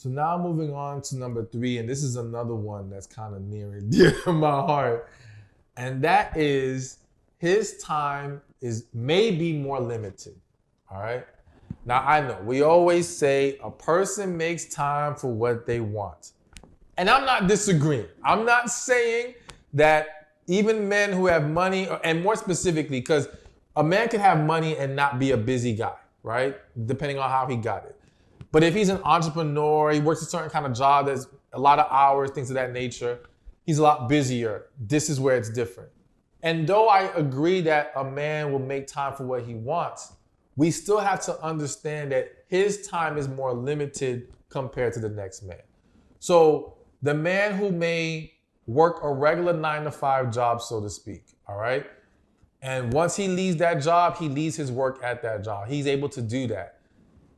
So now moving on to number 3, and this is another one that's kind of near and dear to my heart. And that is his time is maybe more limited. All right. Now I know we always say a person makes time for what they want. And I'm not disagreeing. I'm not saying that even men who have money, and more specifically, because a man can have money and not be a busy guy, right? Depending on how he got it. But if he's an entrepreneur, he works a certain kind of job that's a lot of hours, things of that nature, he's a lot busier. This is where it's different. And though I agree that a man will make time for what he wants, we still have to understand that his time is more limited compared to the next man. So the man who may work a regular 9-to-5 job, so to speak, all right? And once he leaves that job, he leaves his work at that job. He's able to do that.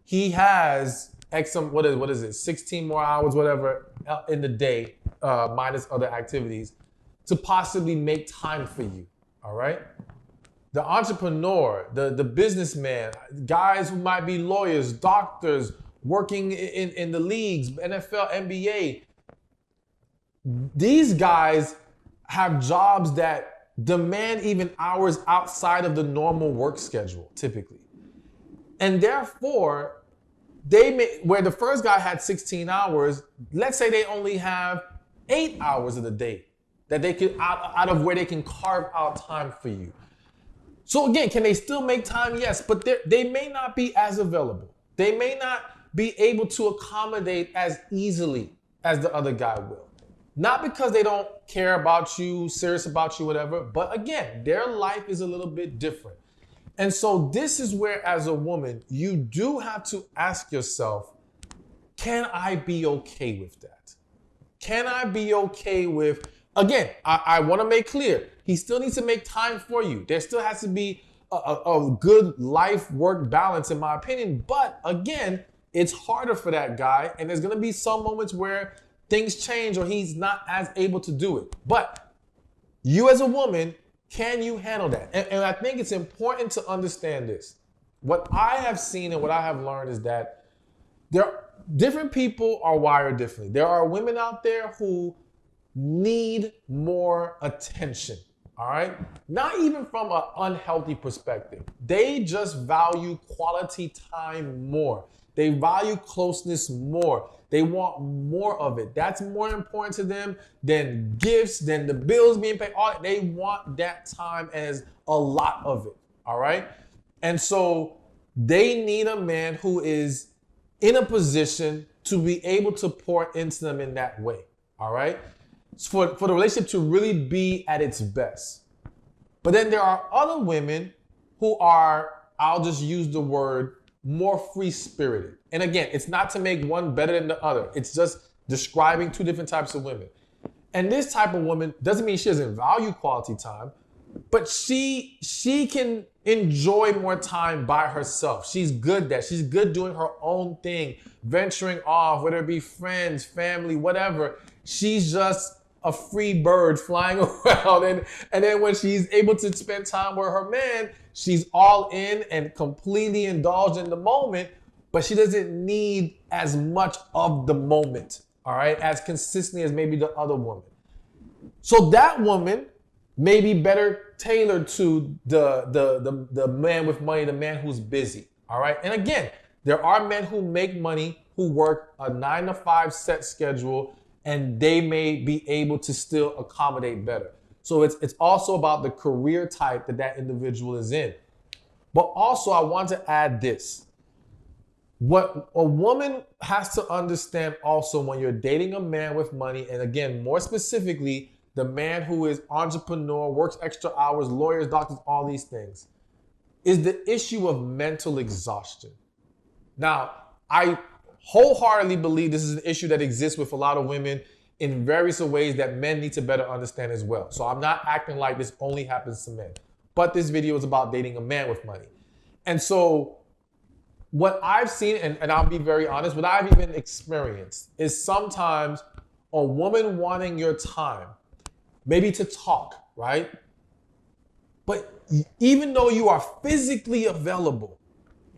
He has what is it, 16 more hours, whatever, in the day, minus other activities, to possibly make time for you, all right? The entrepreneur, the businessman, guys who might be lawyers, doctors, working in the leagues, NFL, NBA, these guys have jobs that demand even hours outside of the normal work schedule, typically. And therefore, where the first guy had 16 hours, let's say they only have 8 hours of the day that they can, out of where they can carve out time for you. So again, can they still make time? Yes, but they may not be as available. They may not be able to accommodate as easily as the other guy will. Not because they don't care about you, serious about you, whatever, but again, their life is a little bit different. And so this is where, as a woman, you do have to ask yourself, can I be okay with that? Can I be okay with, again, I want to make clear, he still needs to make time for you. There still has to be a good life-work balance, in my opinion. But again, it's harder for that guy, and there's going to be some moments where things change or he's not as able to do it. But you as a woman, can you handle that? And I think it's important to understand this. What I have seen and what I have learned is that different people are wired differently. There are women out there who need more attention, all right? Not even from an unhealthy perspective. They just value quality time more. They value closeness more. They want more of it. That's more important to them than gifts, than the bills being paid. They want that time as a lot of it, all right? And so they need a man who is in a position to be able to pour into them in that way, all right? For the relationship to really be at its best. But then there are other women who are, I'll just use the word, more free-spirited. And again, it's not to make one better than the other. It's just describing two different types of women. And this type of woman doesn't mean she doesn't value quality time, but she can enjoy more time by herself. She's good at that. She's good doing her own thing, venturing off, whether it be friends, family, whatever. She's just a free bird flying around. And then when she's able to spend time with her man, she's all in and completely indulged in the moment, but she doesn't need as much of the moment, all right, as consistently as maybe the other woman. So that woman may be better tailored to the man with money, the man who's busy, all right? And again, there are men who make money, who work a 9-to-5 set schedule, and they may be able to still accommodate better. So it's also about the career type that individual is in. But also I want to add this. What a woman has to understand also when you're dating a man with money, and again, more specifically, the man who is entrepreneur, works extra hours, lawyers, doctors, all these things, is the issue of mental exhaustion. Now, I wholeheartedly believe this is an issue that exists with a lot of women in various ways that men need to better understand as well. So I'm not acting like this only happens to men. But this video is about dating a man with money. And so what I've seen, and I'll be very honest, what I've even experienced is sometimes a woman wanting your time, maybe to talk, right? But even though you are physically available,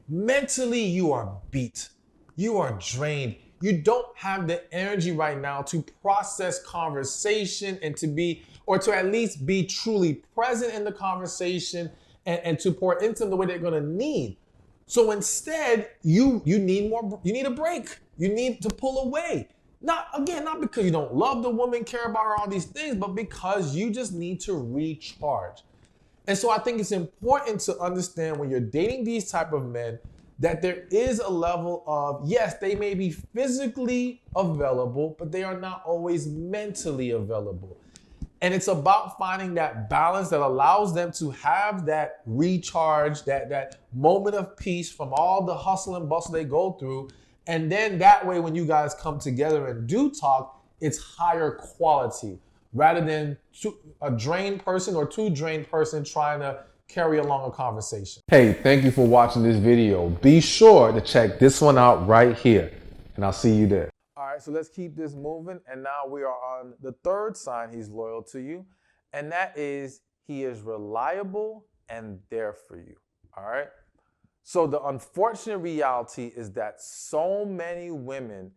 mentally you are beat. You are drained. you don't have the energy right now to process conversation and to be, or to at least be truly present in the conversation and to pour into them the way they're gonna need. So instead, you need more, you need a break. You need to pull away. Not because you don't love the woman, care about her, all these things, but because you just need to recharge. And so I think it's important to understand when you're dating these type of men that there is a level of, yes, they may be physically available, but they are not always mentally available. And it's about finding that balance that allows them to have that recharge, that moment of peace from all the hustle and bustle they go through. And then that way, when you guys come together and do talk, it's higher quality rather than a drained person or two drained person trying to carry along a conversation. Hey, thank you for watching this video. Be sure to check this one out right here, and I'll see you there. All right, so let's keep this moving. And now we are on the third sign he's loyal to you, and that is he is reliable and there for you. All right. So the unfortunate reality is that so many women